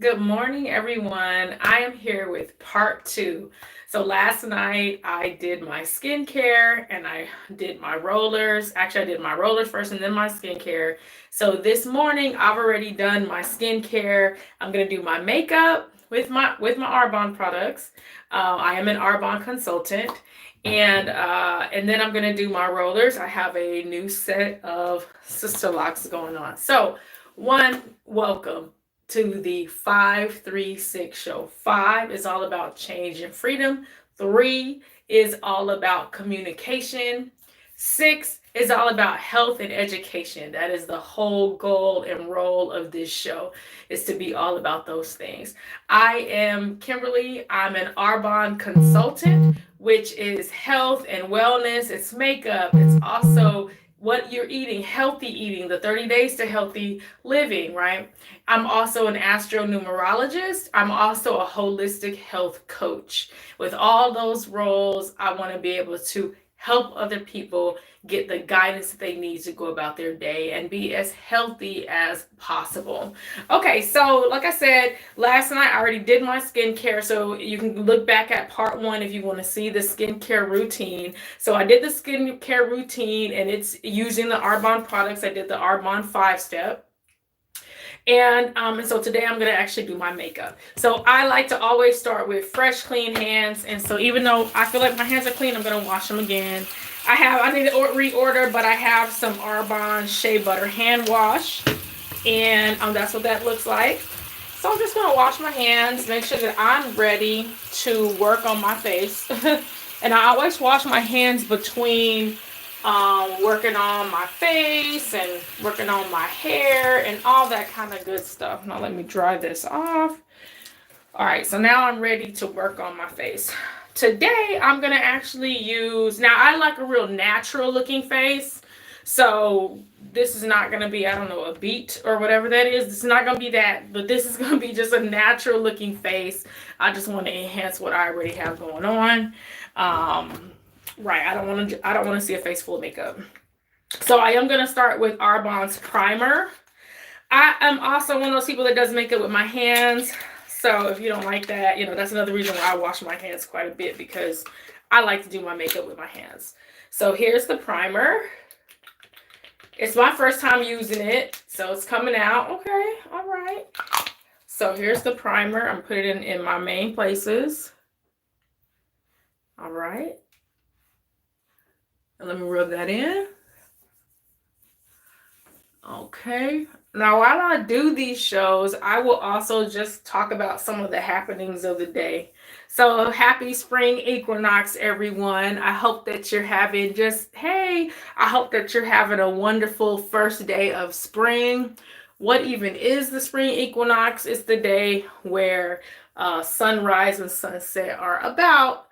Good morning, everyone. I am here with part two. So last night I did my skincare and I did my rollers. Actually, I did my rollers first and then my skincare. So this morning I've already done my skincare. I'm gonna do my makeup with my Arbonne products. I am an Arbonne consultant, and then I'm gonna do my rollers. I have a new set of Sisterlocks going on. So one, welcome to the 536 show. Five is all about change and freedom. Three is all about communication. Six is all about health and education. That is the whole goal and role of this show, is to be all about those things. I am Kimberly. I'm an Arbonne consultant, which is health and wellness. It's makeup. It's also what you're eating, healthy eating, the 30 days to healthy living, right? I'm also an astronumerologist. I'm also a holistic health coach. With all those roles, I want to be able to help other people get the guidance that they need to go about their day and be as healthy as possible. Okay, so like I said, last night I already did my skincare, so you can look back at part one if you want to see the skincare routine. So I did the skincare routine and it's using the Arbonne products. I did the Arbonne 5-step. And so today I'm gonna actually do my makeup. So I like to always start with fresh, clean hands. And so even though I feel like my hands are clean, I'm gonna wash them again. I need to reorder, but I have some Arbonne Shea Butter hand wash, and that's what that looks like. So I'm just gonna wash my hands, make sure that I'm ready to work on my face. And I always wash my hands between working on my face and working on my hair and all that kind of good stuff. Now let me dry this off. All right, so now I'm ready to work on my face. Today I'm gonna actually use, now I like a real natural looking face. So this is not gonna be, I don't know, a beat or whatever that is. It's not gonna be that, but this is gonna be just a natural looking face. I just want to enhance what I already have going on. Right, I don't want to see a face full of makeup. So I am gonna start with Arbonne's primer. I am also one of those people that does makeup with my hands. So if you don't like that, that's another reason why I wash my hands quite a bit, because I like to do my makeup with my hands. So here's the primer. It's my first time using it, so it's coming out. Okay, all right. So here's the primer. I'm putting it in my main places. All right. And let me rub that in. Okay. Now, while I do these shows, I will also just talk about some of the happenings of the day. So happy spring equinox, everyone. I hope that you're having I hope that you're having a wonderful first day of spring. What even is the spring equinox? It's the day where sunrise and sunset are about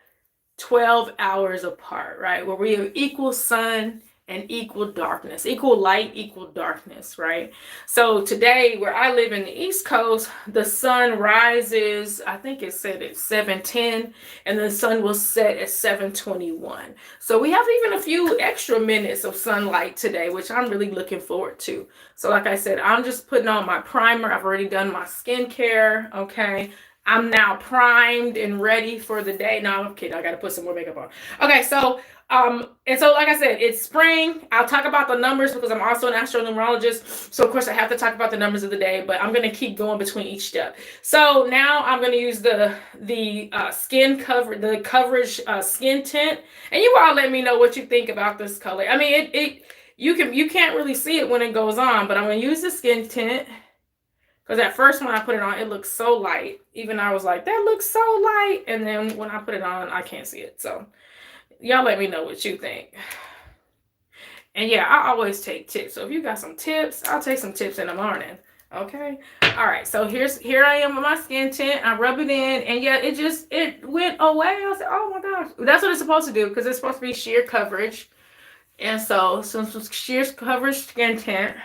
12 hours apart, right? Where we have equal sun and equal darkness, equal light, equal darkness, right? So today, where I live in the East Coast, the sun rises, I think it said at 7:10, and the sun will set at 7:21. So we have even a few extra minutes of sunlight today, which I'm really looking forward to. So like I said, I'm just putting on my primer. I've already done my skincare, okay? I'm now primed and ready for the day. No, I'm kidding. I got to put some more makeup on. Okay, so like I said, it's spring. I'll talk about the numbers because I'm also an astronumerologist. So of course I have to talk about the numbers of the day, but I'm going to keep going between each step. So now I'm going to use the coverage skin tint, and you all let me know what you think about this color. I mean, you can't really see it when it goes on, but I'm going to use the skin tint. Because at first when I put it on, it looks so light. Even I was like, that looks so light. And then when I put it on, I can't see it. So y'all let me know what you think. And yeah, I always take tips. So if you got some tips, I'll take some tips in the morning. Okay. All right. So here I am with my skin tint. I rub it in, and yeah, it went away. I said, oh my gosh. That's what it's supposed to do, because it's supposed to be sheer coverage. And so some sheer coverage skin tint.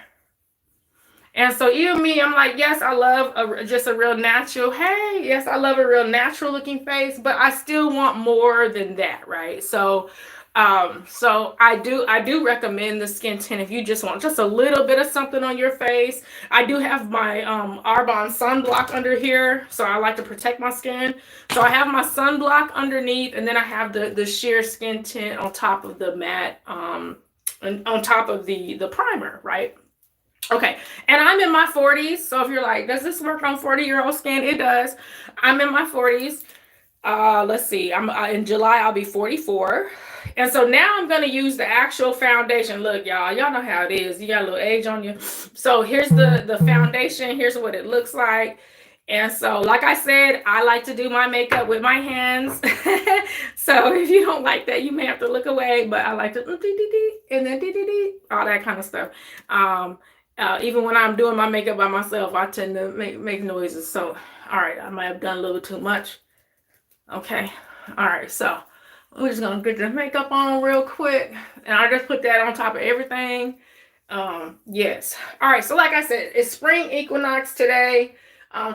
And so even me, I'm like, yes, I love just a real natural, yes, I love a real natural looking face, but I still want more than that, right? So So I do recommend the skin tint if you just want just a little bit of something on your face. I do have my Arbonne sunblock under here, so I like to protect my skin. So I have my sunblock underneath, and then I have the sheer skin tint on top of the matte, and on top of the primer, right? Okay, and I'm in my 40s, so if you're like, does this work on 40-year-old skin? It does. I'm in my 40s. Let's see. I'm in July. I'll be 44, and so now I'm gonna use the actual foundation. Look, y'all know how it is. You got a little age on you. So here's the foundation. Here's what it looks like. And so, like I said, I like to do my makeup with my hands. So if you don't like that, you may have to look away. But I like to and then all that kind of stuff. Even when I'm doing my makeup by myself, I tend to make noises. So, all right, I might have done a little too much. Okay, all right, so we're just gonna get the makeup on real quick, and I just put that on top of everything. Yes. All right, so like I said, it's spring equinox today.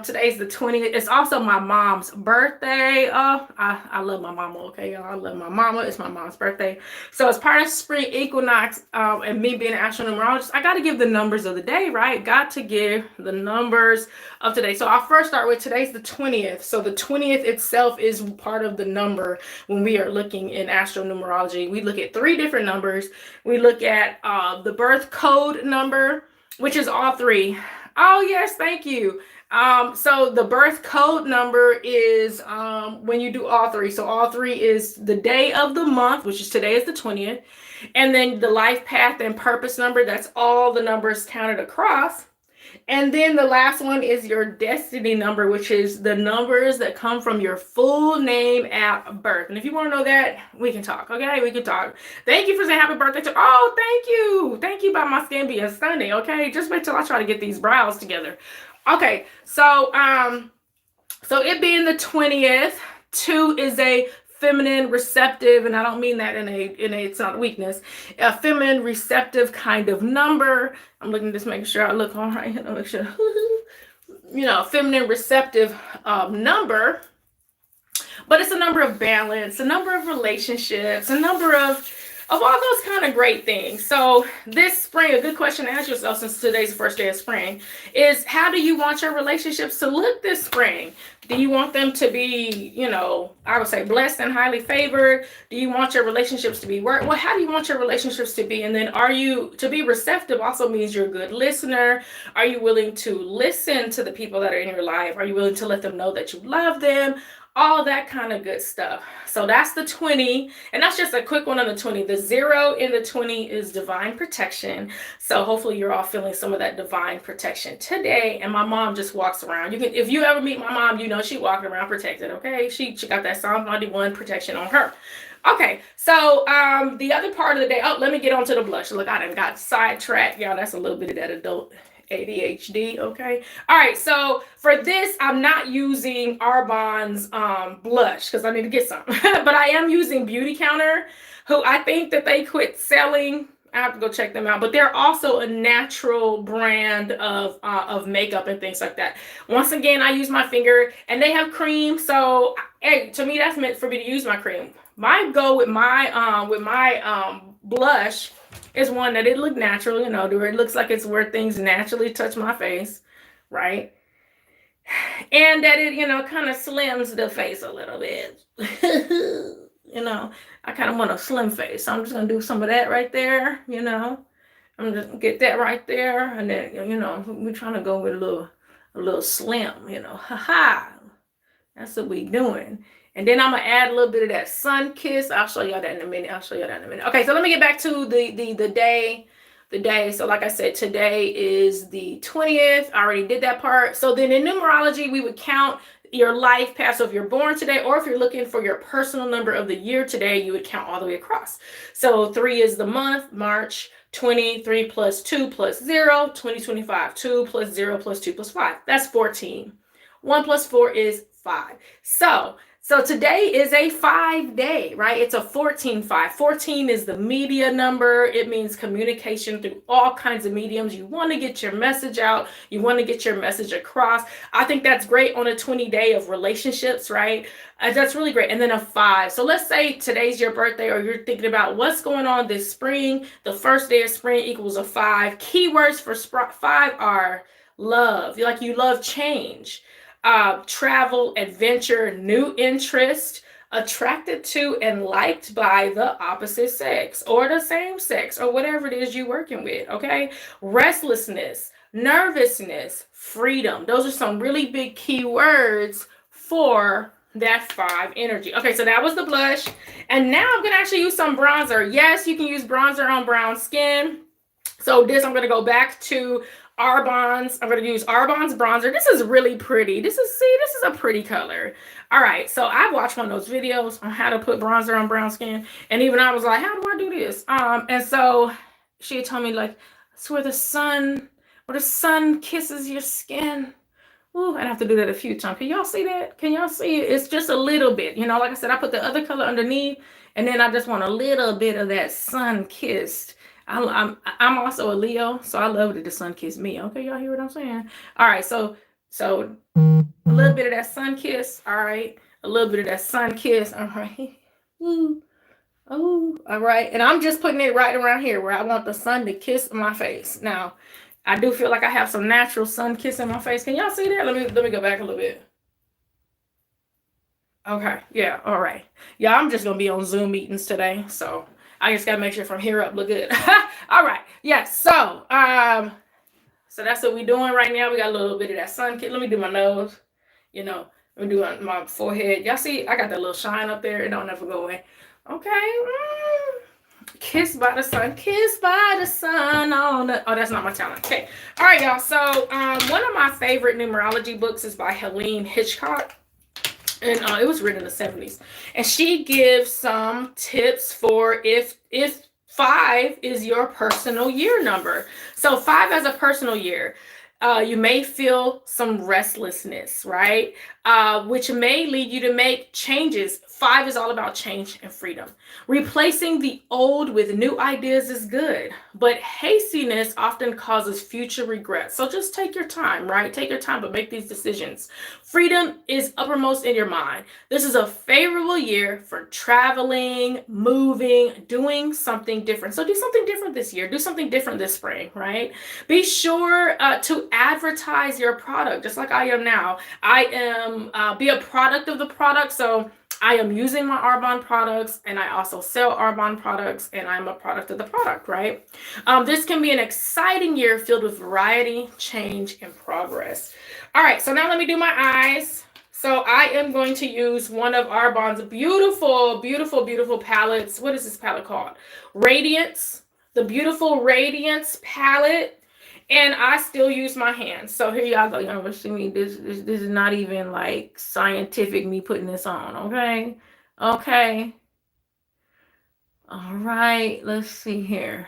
Today's the 20th. It's also my mom's birthday. I love my mama, okay, y'all. I love my mama. It's my mom's birthday. So as part of spring equinox, and me being an astronumerologist, I got to give the numbers of the day, right? Got to give the numbers of today. So I'll first start with today's the 20th. So the 20th itself is part of the number when we are looking in astronumerology. We look at 3 different numbers. We look at the birth code number, which is all 3. Oh, yes, thank you. So the birth code number is when you do all 3. So all 3 is the day of the month, which is today is the 20th. And then the life path and purpose number, that's all the numbers counted across. And then the last one is your destiny number, which is the numbers that come from your full name at birth. And if you want to know that, we can talk, okay? We can talk. Thank you for saying happy birthday to, oh, thank you. Thank you about my skin being stunning, okay? Just wait till I try to get these brows together. Okay, so it being the 20th, 2 is a feminine receptive, and I don't mean that in a it's not weakness, a feminine receptive kind of number. I'm looking, just making sure I look all right, make sure, feminine receptive number, but it's a number of balance, a number of relationships, a number of all those kind of great things. So this spring, a good question to ask yourself, since today's the first day of spring, is how do you want your relationships to look this spring? Do you want them to be, I would say blessed and highly favored? Do you want your relationships to be well, how do you want your relationships to be? And then to be receptive also means you're a good listener. Are you willing to listen to the people that are in your life? Are you willing to let them know that you love them? All that kind of good stuff. So that's the 20, and that's just a quick one on the 20. The 0 in the 20 is divine protection. So hopefully you're all feeling some of that divine protection today. And my mom just walks around. If you ever meet my mom, she walking around protected, okay? She got that Psalm 91 protection on her. Okay, so the other part of the day, let me get on to the blush. Look, I done got sidetracked. Y'all, that's a little bit of that adult ADHD, okay? All right, so for this, I'm not using Arbonne's blush because I need to get some. But I am using Beauty Counter, who I think that they quit selling. I have to go check them out. But they're also a natural brand of makeup and things like that. Once again, I use my finger, and they have cream. So, hey, to me, that's meant for me to use my cream. My goal with my blush is one that it look natural, where it looks like it's where things naturally touch my face, right? And that it, kind of slims the face a little bit. I kind of want a slim face. So I'm just going to do some of that right there, I'm just get that right there. And then, we're trying to go with a little slim, ha. That's what we doing. And then I'm going to add a little bit of that sun kiss. I'll show y'all that in a minute. Okay, so let me get back to the day. So like I said, today is the 20th. I already did that part. So then in numerology, we would count your life path. So if you're born today, or if you're looking for your personal number of the year today, you would count all the way across. So 3 is the month, March. 23 plus 2 plus 0, 2025. 2 plus 0 plus 2 plus 5. That's 14. 1 plus 4 is 5. So today is a 5-day, right? It's a 14-5. 14 is the media number. It means communication through all kinds of mediums. You want to get your message out. You want to get your message across. I think that's great on a 20-day of relationships, right? That's really great. And then a 5. So let's say today's your birthday, or you're thinking about what's going on this spring. The first day of spring equals a 5. Keywords for 5 are love. You love change, travel, adventure, new interest, attracted to and liked by the opposite sex or the same sex or whatever it is you're working with, okay? Restlessness, nervousness, freedom. Those are some really big keywords for that 5 energy. Okay, so that was the blush. And now I'm going to actually use some bronzer. Yes, you can use bronzer on brown skin. So this, I'm going to go back to Arbonne's. I'm going to use Arbonne's bronzer. This is really pretty. This is a pretty color. All right. So I watched one of those videos on how to put bronzer on brown skin. And even I was like, how do I do this? And so she told me, like, it's where the sun kisses your skin. Ooh, I have to do that a few times. Can y'all see that? Can y'all see it? It's just a little bit. Like I said, I put the other color underneath, and then I just want a little bit of that sun kissed. I'm also a Leo, so I love that the sun kissed me. Okay, y'all hear what I'm saying? All right, so a little bit of that sun kiss. All right, a little bit of that sun kiss. All right. Ooh. Oh, all right. And I'm just putting it right around here where I want the sun to kiss my face. Now, I do feel like I have some natural sun kissing my face. Can y'all see that? Let me go back a little bit. Okay, yeah, all right. Yeah, I'm just gonna be on Zoom meetings today, so I just gotta make sure from here up look good. All right, yes. So that's what we're doing right now. We got a little bit of that sun kiss. Let me do my nose. Let me do my forehead. Y'all see, I got that little shine up there. It don't ever go away. Okay. Kissed by the sun. Kissed by the sun. Oh, that's not my talent. Okay. All right, y'all. So one of my favorite numerology books is by Helene Hitchcock. And it was written in the 70s. And she gives some tips for if 5 is your personal year number. So 5 as a personal year. You may feel some restlessness, right? Which may lead you to make changes. 5 is all about change and freedom. Replacing the old with new ideas is good, but hastiness often causes future regrets. So just take your time, right? Take your time, but make these decisions. Freedom is uppermost in your mind. This is a favorable year for traveling, moving, doing something different. So do something different this year. Do something different this spring, right? Be sure to advertise your product, just like I am now. I am be a product of the product. So I am using my Arbonne products, and I also sell Arbonne products, and I'm a product of the product, right? This can be an exciting year filled with variety, change, and progress. All right, so now let me do my eyes. So I am going to use one of Arbonne's beautiful, beautiful, beautiful palettes. What is this palette called? Radiance, the beautiful Radiance palette. And I still use my hands. So here y'all go. Y'all see me. This is not even like scientific me putting this on. Okay. Okay. All right. Let's see here.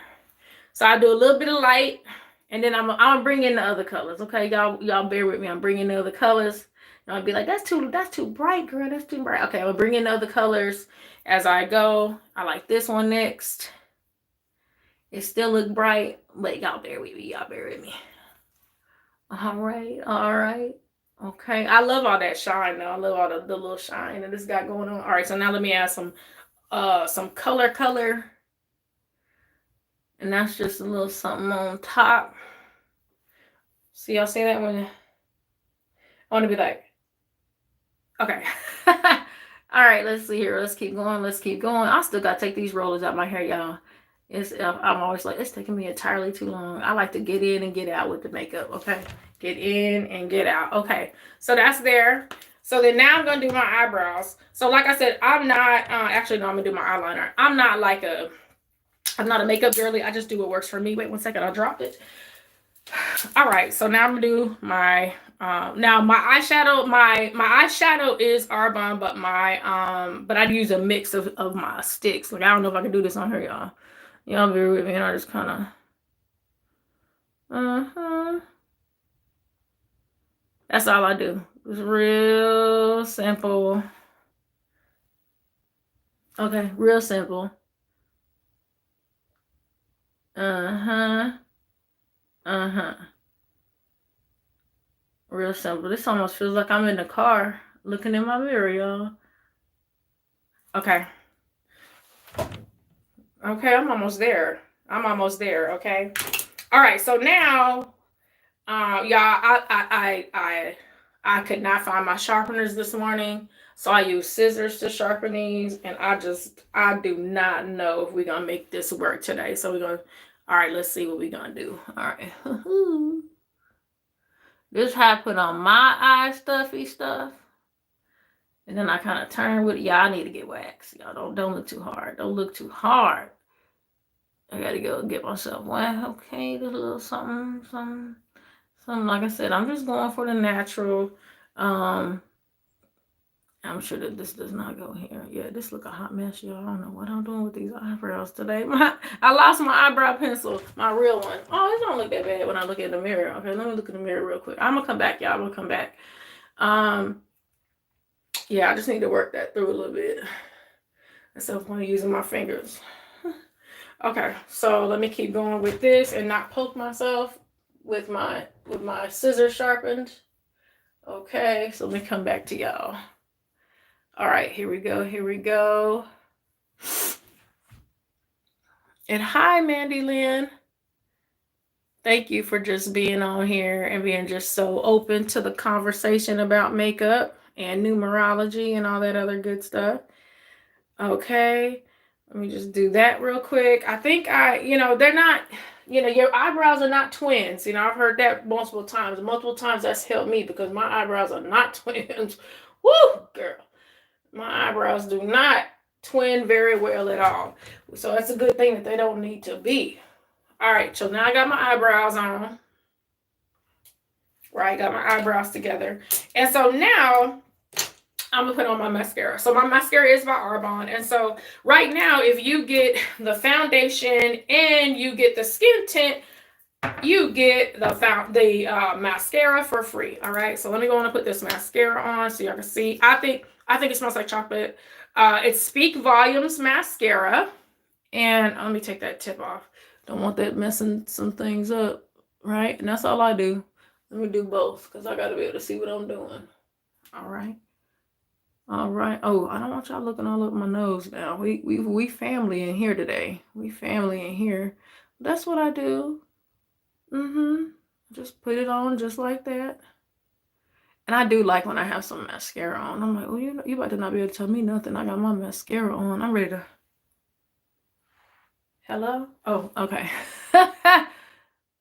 So I do a little bit of light, and then I'm bring in the other colors. Okay, y'all bear with me. I'm bringing the other colors. And I'll be like, that's too bright, girl. That's too bright. Okay, I'll bring in the other colors as I go. I like this one next. It still look bright, but y'all bear with me. Y'all bear with me. All right, all right. Okay, I love all that shine though. I love all the little shine that this got going on. All right, so now let me add some color. And that's just a little something on top. See, y'all see that one? I want to be like, okay. All right, let's see here. Let's keep going. Let's keep going. I still got to take these rollers out my hair, y'all. I'm always like, it's taking me entirely too long. I like to get in and get out with the makeup, okay? Get in and get out. Okay, so that's there. So then now I'm going to do my eyebrows. So like I said, I'm not, actually, no, I'm going to do my eyeliner. I'm not a makeup girly. I just do what works for me. Wait 1 second, I dropped it. All right, so now I'm going to do my, now my eyeshadow, my eyeshadow is Arbonne, but but I use a mix of my sticks. Like, I don't know if I can do this on her, y'all. Y'all bear with me, and I just kind of, that's all I do. It's real simple. Okay, real simple. Uh-huh. Uh-huh. Real simple. This almost feels like I'm in the car looking in my mirror, y'all. Okay. Okay, I'm almost there. Okay. All right, so now, y'all, I could not find my sharpeners this morning, so I used scissors to sharpen these, and I do not know if we're gonna make this work today. So all right, let's see what we're gonna do. All right. This is how I put on my eye stuffy stuff. And then I kind of turn with it. Yeah, I need to get wax. Y'all don't look too hard. Don't look too hard. I gotta go get myself wax. Okay, just a little something. Like I said, I'm just going for the natural. I'm sure that this does not go here. Yeah, this look a hot mess, y'all. I don't know what I'm doing with these eyebrows today. I lost my eyebrow pencil, my real one. Oh, it don't look that bad when I look in the mirror. Okay, let me look in the mirror real quick. I'm gonna come back, y'all. I'm gonna come back. Yeah, I just need to work that through a little bit. Instead of using my fingers. Okay, so let me keep going with this and not poke myself with my scissors sharpened. Okay, so let me come back to y'all. All right, here we go. And hi, Mandy Lynn. Thank you for just being on here and being just so open to the conversation about makeup and numerology and all that other good stuff. Okay, let me just do that real quick. I think they're not, your eyebrows are not twins. I've heard that multiple times. Multiple times that's helped me because my eyebrows are not twins. Woo, girl. My eyebrows do not twin very well at all. So that's a good thing that they don't need to be. All right, so now I got my eyebrows on. Right, got my eyebrows together. And so now I'm gonna put on my mascara. So my mascara is by Arbonne. And so right now, if you get the foundation and you get the skin tint, you get the mascara for free. All right. So let me go on and put this mascara on so y'all can see. I think it smells like chocolate. It's Speak Volumes mascara. And let me take that tip off. Don't want that messing some things up. Right. And that's all I do. Let me do both because I gotta be able to see what I'm doing. All right. All right. Oh, I don't want y'all looking all up my nose now. We family in here today. We family in here. That's what I do. Just put it on just like that. And I do like when I have some mascara on. I'm like, oh, you about to not be able to tell me nothing. I got my mascara on. I'm ready to. Hello? Oh, okay.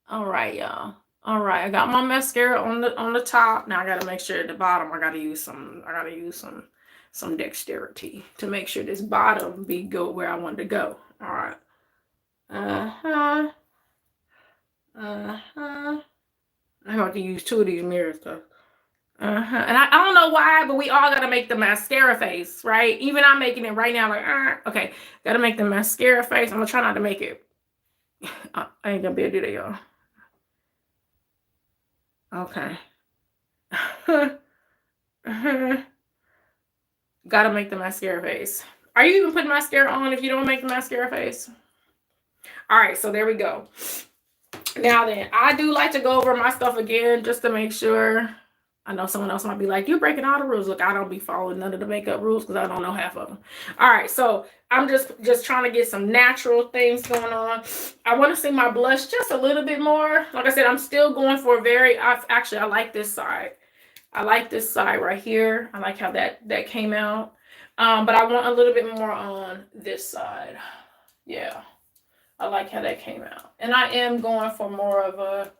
All right, y'all. All right, I got my mascara on the top. Now I gotta make sure at the bottom I gotta use some dexterity to make sure this bottom be go where I want to go. All right. I have to use two of these mirrors though. And I don't know why, but we all gotta make the mascara face, right? Even I'm making it right now, like, okay, gotta make the mascara face. I'm gonna try not to make it. I ain't gonna be able to do that, y'all. Okay. Gotta make the mascara face. Are you even putting mascara on if you don't make the mascara face? All right, so there we go. Now then, I do like to go over my stuff again just to make sure. I know someone else might be like, you're breaking all the rules. Look, I don't be following none of the makeup rules because I don't know half of them. All right, so I'm just trying to get some natural things going on. I want to see my blush just a little bit more. Like I said, I'm still going for I like this side. I like this side right here. I like how that came out. But I want a little bit more on this side. Yeah. I like how that came out. And I am going for more of a,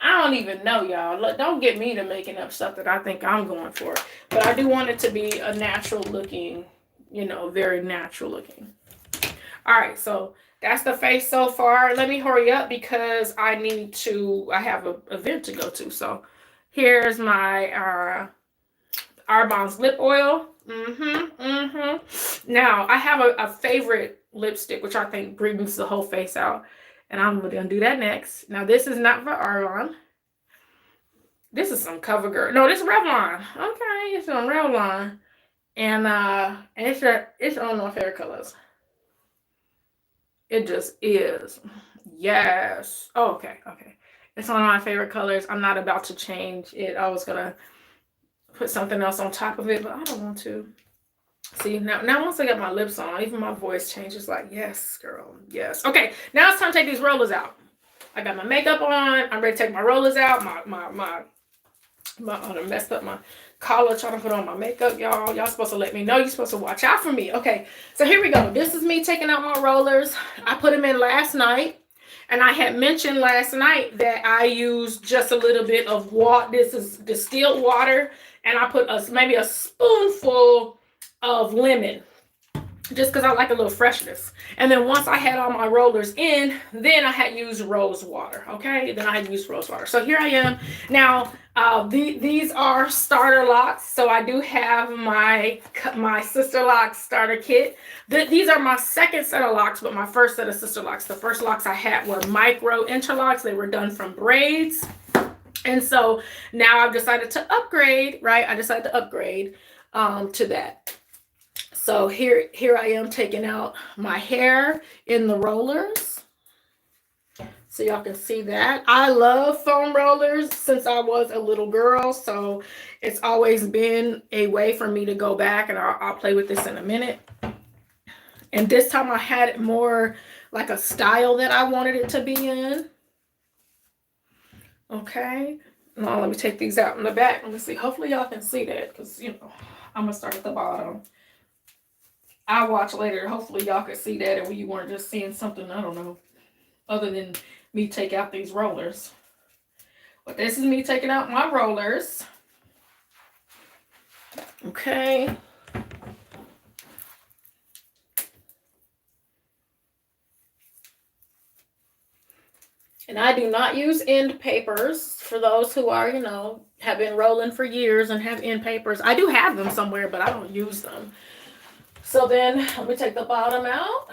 I don't even know, y'all. Look, don't get me to making up stuff that I think I'm going for. But I do want it to be a natural looking, very natural looking. All right, so that's the face so far. Let me hurry up because I have an event to go to. So here's my Arbonne's lip oil. Now, I have a favorite lipstick, which I think brings the whole face out. And I'm going to do that next. Now, this is not for Arbonne. This is some CoverGirl. No, this is Revlon. Okay, it's on Revlon. And it's one of my favorite colors. It just is. Yes. Oh, okay, okay. It's one of my favorite colors. I'm not about to change it. I was gonna put something else on top of it, but I don't want to. See, now once I got my lips on, even my voice changes. Like, yes, girl, yes. Okay, now it's time to take these rollers out. I got my makeup on. I'm ready to take my rollers out. I done messed up my collar trying to put on my makeup, y'all. Y'all supposed to let me know. You're supposed to watch out for me. Okay, so here we go. This is me taking out my rollers. I put them in last night. And I had mentioned last night that I used just a little bit of water. This is distilled water. And I put maybe a spoonful of lemon, just because I like a little freshness. And then once I had all my rollers in, then I had used rose water. Okay, then I had used rose water. So here I am now. These are starter locks. So I do have my Sisterlocks starter kit. These are my second set of locks, but my first set of Sisterlocks. The first locks I had were micro interlocks. They were done from braids. And so now I've decided to upgrade, right? I decided to upgrade to that. So here I am taking out my hair in the rollers. So y'all can see that. I love foam rollers since I was a little girl. So it's always been a way for me to go back, and I'll play with this in a minute. And this time I had it more like a style that I wanted it to be in. Okay. Now let me take these out in the back. Let me see. Hopefully y'all can see that, because, you know, I'm going to start at the bottom. I'll watch later. Hopefully y'all can see that, and you weren't just seeing something, I don't know, other than me take out these rollers. But this is me taking out my rollers. Okay. And I do not use end papers. For those who are, you know, have been rolling for years and have end papers. I do have them somewhere, but I don't use them. So then let me take the bottom out.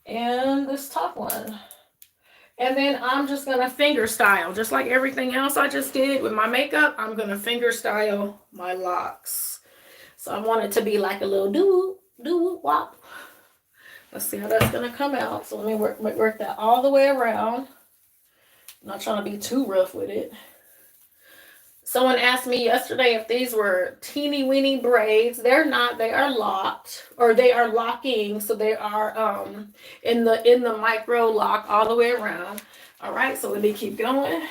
And this top one. And then I'm just going to finger style. Just like everything else I just did with my makeup, I'm going to finger style my locks. So I want it to be like a little doo-wop. Let's see how that's going to come out. So let me work that all the way around. I'm not trying to be too rough with it. Someone asked me yesterday if these were teeny weeny braids. They're not. They are locked, or they are locking. So they are in the micro lock all the way around. All right. So let me keep going.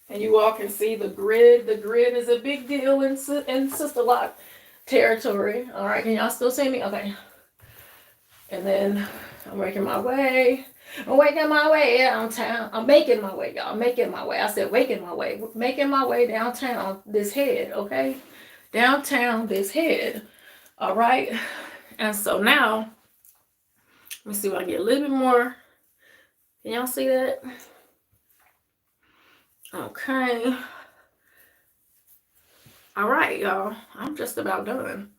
And you all can see the grid. The grid is a big deal in Sisterlock territory. All right. Can y'all still see me? Okay. And then I'm working my way. I'm making my way downtown. I'm making my way, y'all. Making my way. I said, waking my way. Making my way downtown this head, okay? Downtown this head. All right? And so now, let me see if I can get a little bit more. Can y'all see that? Okay. All right, y'all. I'm just about done.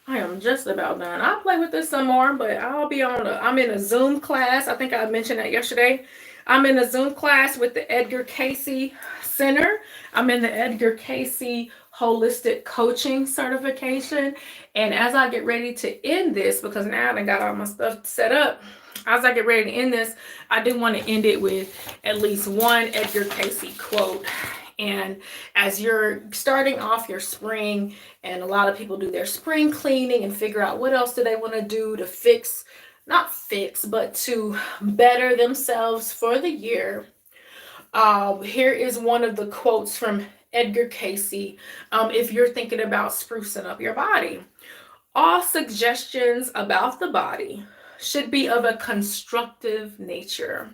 I am just about done. I'll play with this some more, but I'm in a Zoom class. I think I mentioned that yesterday. I'm in a Zoom class with the Edgar Cayce Center. I'm in the Edgar Cayce Holistic Coaching Certification. And as I get ready to end this, because now I got all my stuff set up, as I get ready to end this, I do want to end it with at least one Edgar Cayce quote. And as you're starting off your spring, and a lot of people do their spring cleaning and figure out what else do they want to do to but to better themselves for the year. Here is one of the quotes from Edgar Cayce. If you're thinking about sprucing up your body, all suggestions about the body should be of a constructive nature.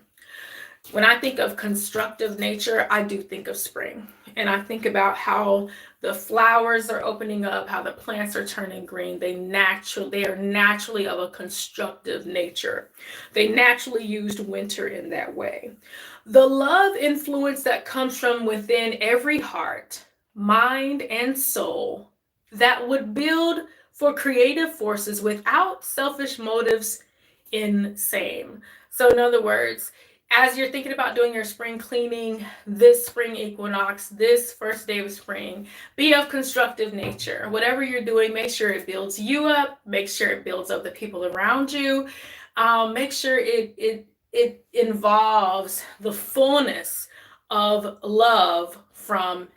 When I think of constructive nature, I do think of spring. And I think about how the flowers are opening up, how the plants are turning green. They are naturally of a constructive nature. They naturally used winter in that way. The love influence that comes from within every heart, mind, and soul that would build for creative forces without selfish motives in same. So in other words, as you're thinking about doing your spring cleaning this spring equinox, this first day of spring, be of constructive nature. Whatever you're doing, make sure it builds you up, make sure it builds up the people around you. Make sure it involves the fullness of love from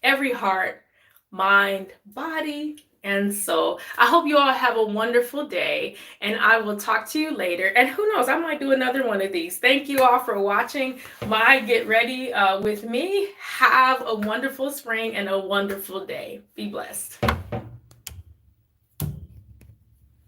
every heart, mind, body, and soul. I hope you all have a wonderful day, and I will talk to you later. And who knows, I might do another one of these. Thank you all for watching my Get Ready with me. Have a wonderful spring and a wonderful day. Be blessed.